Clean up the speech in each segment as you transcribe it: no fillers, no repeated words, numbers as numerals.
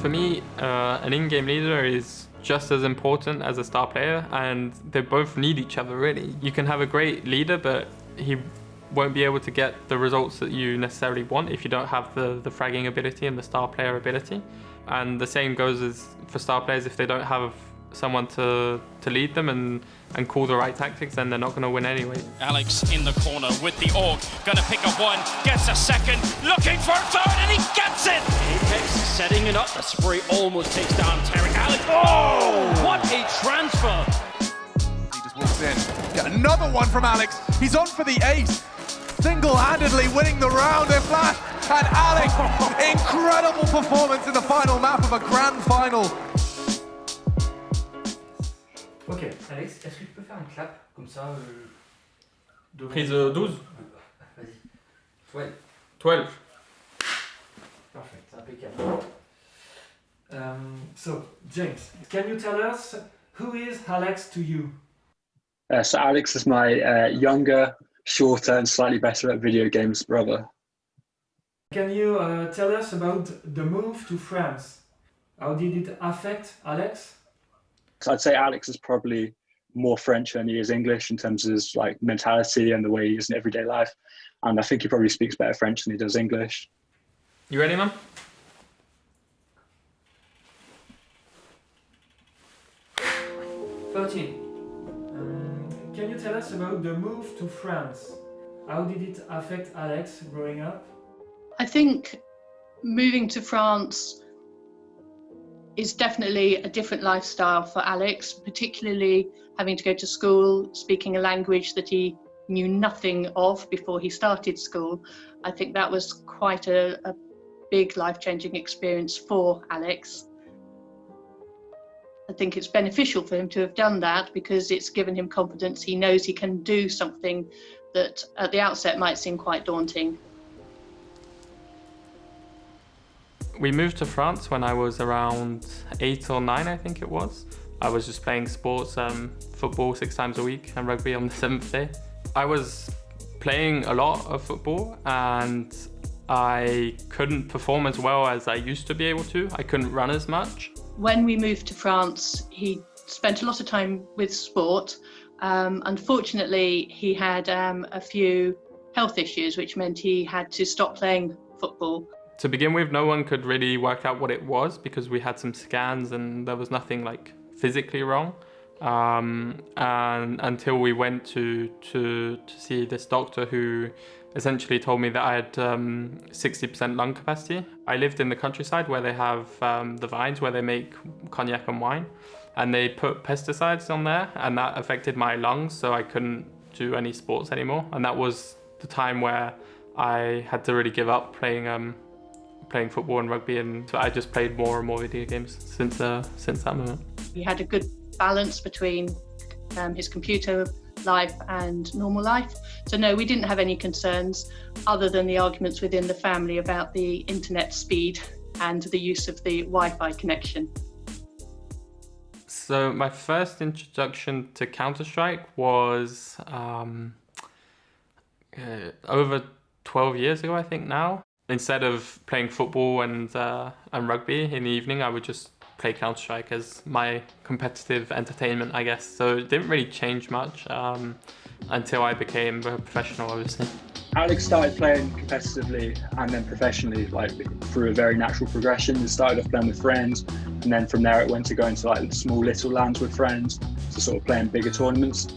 For me, an in-game leader is just as important as a star player, and they both need each other really. You can have a great leader, but he won't be able to get the results that you necessarily want if you don't have the fragging ability and the star player ability. And the same goes as for star players. If they don't have someone to lead them and call the right tactics, then they're not going to win anyway. Alex in the corner with the AUG, gonna pick up one, gets a second, looking for a third, and he gets it! Apex setting it up, the spray almost takes down Terry. Alex, oh! What a transfer! He just walks in. Get another one from Alex. He's on for the ace. Single-handedly winning the round in Flash. And Alex, incredible performance in the final map of a grand final. Ok, Alex, est-ce que tu peux faire un clap comme ça Prise 12. Vas-y. 12. Perfect, impeccable. So, James, can you tell us who is Alex to you? So Alex is my younger, shorter and slightly better at video games brother. Can you tell us about the move to France? How did it affect Alex? So I'd say Alex is probably more French than he is English in terms of his like mentality and the way he is in everyday life. And I think he probably speaks better French than he does English. You ready, man? 13. Can you tell us about the move to France? How did it affect Alex growing up? I think moving to France is definitely a different lifestyle for Alex, particularly having to go to school, speaking a language that he knew nothing of before he started school. I think that was quite a big life-changing experience for Alex. I think it's beneficial for him to have done that because it's given him confidence. He knows he can do something that at the outset might seem quite daunting. We moved to France when I was around 8 or 9, I think it was. I was just playing sports, football 6 times a week and rugby on the 7th day. I was playing a lot of football and I couldn't perform as well as I used to be able to. I couldn't run as much. When we moved to France, he spent a lot of time with sport. Unfortunately, he had a few health issues, which meant he had to stop playing football. To begin with, no one could really work out what it was because we had some scans and there was nothing like physically wrong. And until we went to see this doctor who essentially told me that I had 60% lung capacity. I lived in the countryside where they have the vines where they make cognac and wine, and they put pesticides on there, and that affected my lungs, so I couldn't do any sports anymore. And that was the time where I had to really give up playing football and rugby, and so I just played more and more video games since that moment. He had a good balance between his computer life and normal life. So no, we didn't have any concerns other than the arguments within the family about the internet speed and the use of the Wi-Fi connection. So my first introduction to Counter-Strike was over 12 years ago, I think now. Instead of playing football and rugby in the evening, I would just play Counter-Strike as my competitive entertainment, I guess. So it didn't really change much until I became a professional, obviously. Alex started playing competitively and then professionally, like through a very natural progression. He started off playing with friends, and then from there it went to going to like small little LANs with friends, to sort of playing bigger tournaments.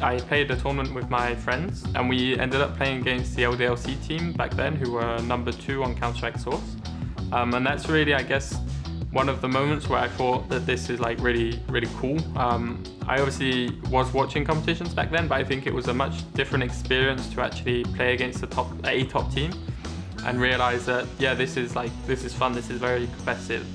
I played a tournament with my friends and we ended up playing against the LDLC team back then, who were number 2 on Counter-Strike Source. And that's really, I guess, one of the moments where I thought that this is like really, really cool. I obviously was watching competitions back then, but I think it was a much different experience to actually play against a top team and realize that, yeah, this is fun, this is very competitive.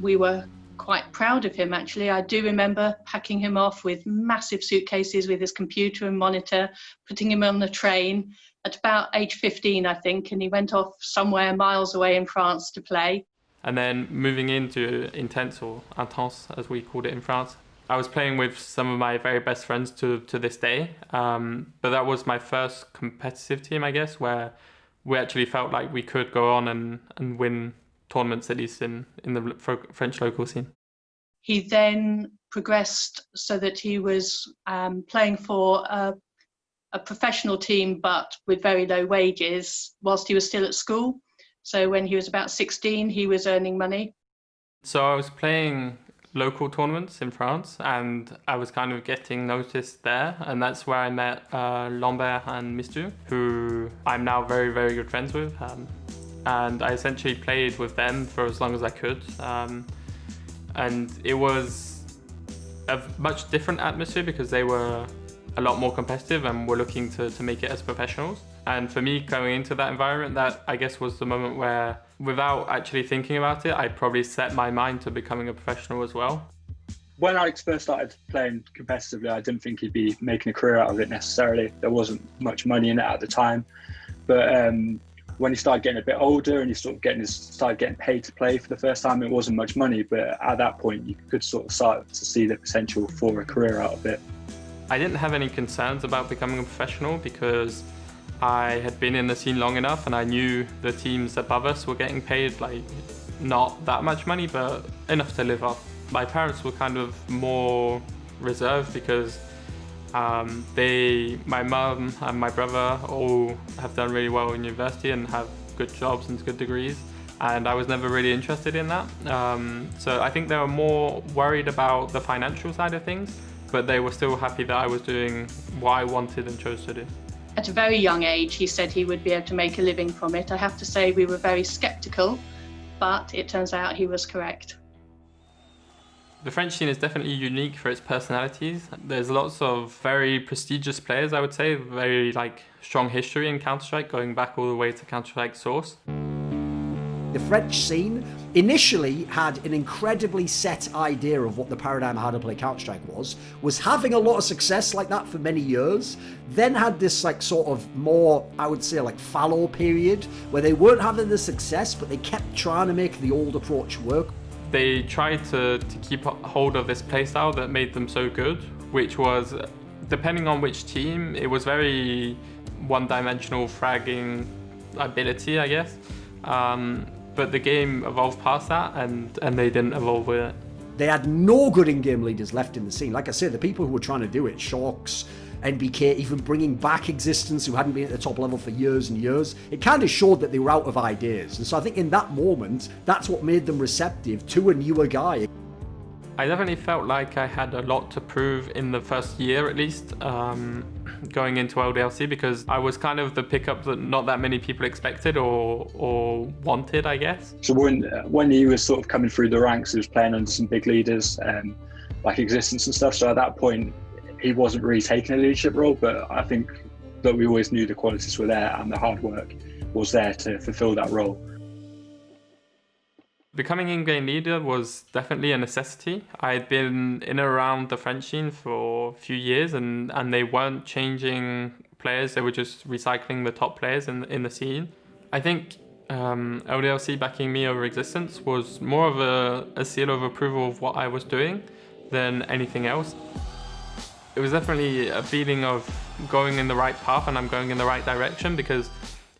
We were quite proud of him, actually. I do remember packing him off with massive suitcases with his computer and monitor, putting him on the train at about age 15, I think, and he went off somewhere miles away in France to play. And then moving into Intense, or Intense as we called it in France, I was playing with some of my very best friends to this day. But that was my first competitive team, I guess, where we actually felt like we could go on and win tournaments, at least in the French local scene. He then progressed so that he was playing for a professional team, but with very low wages, whilst he was still at school. So when he was about 16, he was earning money. So I was playing local tournaments in France, and I was kind of getting noticed there, and that's where I met Lambert and Mistu, who I'm now very, very good friends with, and I essentially played with them for as long as I could, and it was a much different atmosphere because they were a lot more competitive and were looking to make it as professionals. And for me, going into that environment, that I guess was the moment where, without actually thinking about it, I probably set my mind to becoming a professional as well. When Alex first started playing competitively, I didn't think he'd be making a career out of it necessarily. There wasn't much money in it at the time. But when he started getting a bit older and he started getting paid to play for the first time, it wasn't much money. But at that point, you could sort of start to see the potential for a career out of it. I didn't have any concerns about becoming a professional because I had been in the scene long enough and I knew the teams above us were getting paid like not that much money, but enough to live off. My parents were kind of more reserved because my mum and my brother all have done really well in university and have good jobs and good degrees, and I was never really interested in that. So I think they were more worried about the financial side of things, but they were still happy that I was doing what I wanted and chose to do. At a very young age, he said he would be able to make a living from it. I have to say we were very skeptical, but it turns out he was correct. The French scene is definitely unique for its personalities. There's lots of very prestigious players, I would say, very strong history in Counter-Strike, going back all the way to Counter-Strike Source. The French scene initially had an incredibly set idea of what the paradigm of how to play Counter-Strike was having a lot of success like that for many years, then had this sort of more, I would say, fallow period where they weren't having the success, but they kept trying to make the old approach work. They tried to keep hold of this playstyle that made them so good, which was, depending on which team, it was very one-dimensional fragging ability, I guess. But the game evolved past that, and they didn't evolve with it. They had no good in-game leaders left in the scene. Like I said, the people who were trying to do it, Sharks, NBK, even bringing back Existence, who hadn't been at the top level for years and years, it kind of showed that they were out of ideas. And so I think in that moment, that's what made them receptive to a newer guy. I definitely felt like I had a lot to prove in the first year, at least, going into LDLC, because I was kind of the pickup that not that many people expected or wanted, I guess. So when he was sort of coming through the ranks, he was playing under some big leaders, like Existence and stuff. So at that point, he wasn't really taking a leadership role, but I think that we always knew the qualities were there and the hard work was there to fulfill that role. Becoming in-game leader was definitely a necessity. I had been in and around the French scene for a few years, and they weren't changing players, they were just recycling the top players in the scene. I think LDLC backing me over Existence was more of a seal of approval of what I was doing than anything else. It was definitely a feeling of going in the right path and I'm going in the right direction, because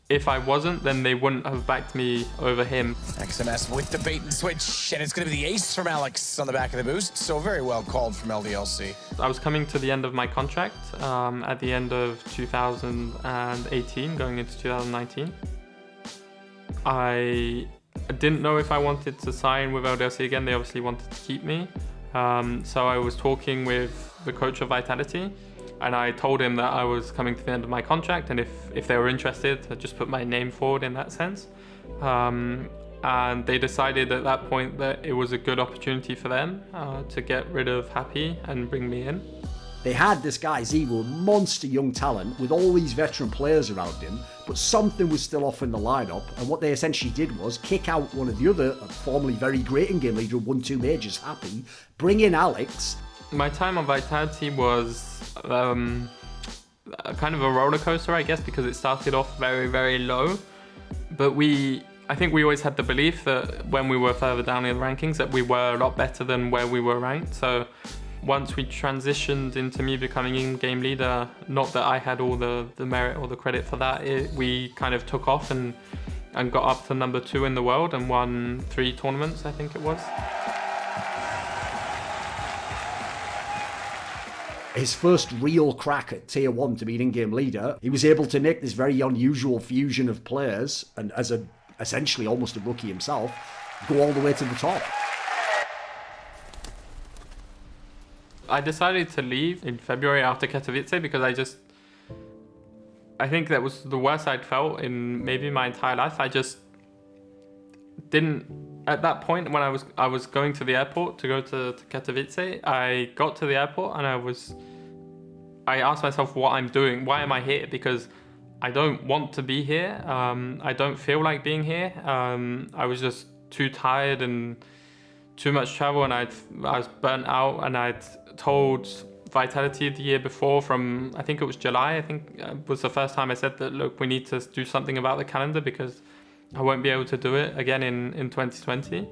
if I wasn't, then they wouldn't have backed me over him. XMS with the bait and switch, and it's going to be the ace from Alex on the back of the boost, so very well called from LDLC. I was coming to the end of my contract at the end of 2018, going into 2019. I didn't know if I wanted to sign with LDLC again. They obviously wanted to keep me. So I was talking with the coach of Vitality, and I told him that I was coming to the end of my contract, and if they were interested, I'd just put my name forward in that sense. And they decided at that point that it was a good opportunity for them to get rid of Happy and bring me in. They had this guy, Zero, monster young talent with all these veteran players around him, but something was still off in the lineup, and what they essentially did was kick out one of the other, formerly very great in-game leader who won 2 majors, Happy, bring in Alex. My time on Vitality was kind of a roller coaster, I guess, because it started off very, very low. But I think we always had the belief that when we were further down in the rankings that we were a lot better than where we were ranked. So once we transitioned into me becoming in-game leader, not that I had all the merit or the credit for that, we kind of took off, and and got up to number 2 in the world and won 3 tournaments, I think it was. His first real crack at Tier 1 to be an in-game leader, he was able to make this very unusual fusion of players, and as essentially almost a rookie himself, go all the way to the top. I decided to leave in February after Katowice because I think that was the worst I'd felt in maybe my entire life. I just didn't, at that point when I was going to the airport to go to Katowice, I got to the airport and I asked myself what I'm doing, why am I here? Because I don't want to be here. I don't feel like being here. I was just too tired and too much travel, and I was burnt out, and I'd told Vitality the year before from, I think it was July, I think was the first time I said that, look, we need to do something about the calendar because I won't be able to do it again in 2020.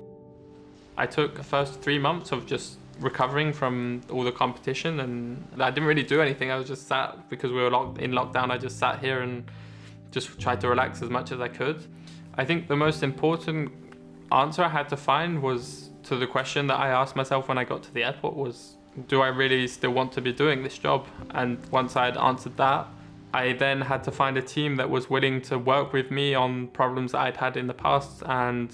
I took the first 3 months of just recovering from all the competition, and I didn't really do anything. I was just sat, because we were in lockdown, I just sat here and just tried to relax as much as I could. I think the most important answer I had to find was to the question that I asked myself when I got to the airport was, do I really still want to be doing this job? And once I had answered that, I then had to find a team that was willing to work with me on problems that I'd had in the past, and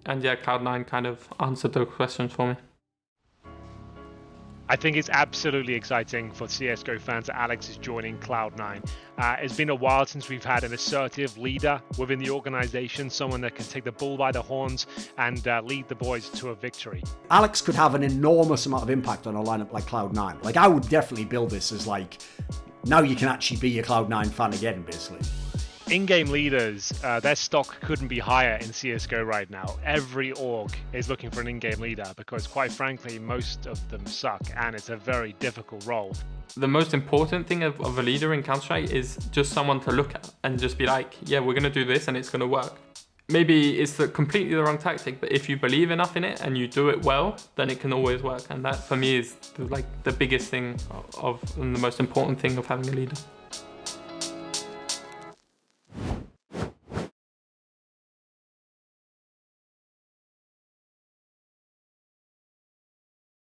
yeah, Cloud9 kind of answered those questions for me. I think it's absolutely exciting for CSGO fans that Alex is joining Cloud9. It's been a while since we've had an assertive leader within the organization, someone that can take the bull by the horns and lead the boys to a victory. Alex could have an enormous amount of impact on a lineup like Cloud9. Like, I would definitely build this as like, now you can actually be a Cloud9 fan again, basically. In-game leaders, their stock couldn't be higher in CSGO right now. Every org is looking for an in-game leader because, quite frankly, most of them suck, and it's a very difficult role. The most important thing of a leader in Counter-Strike is just someone to look at and just be like, yeah, we're going to do this and it's going to work. Maybe it's completely the wrong tactic, but if you believe enough in it and you do it well, then it can always work. And that, for me, is the biggest thing and the most important thing of having a leader.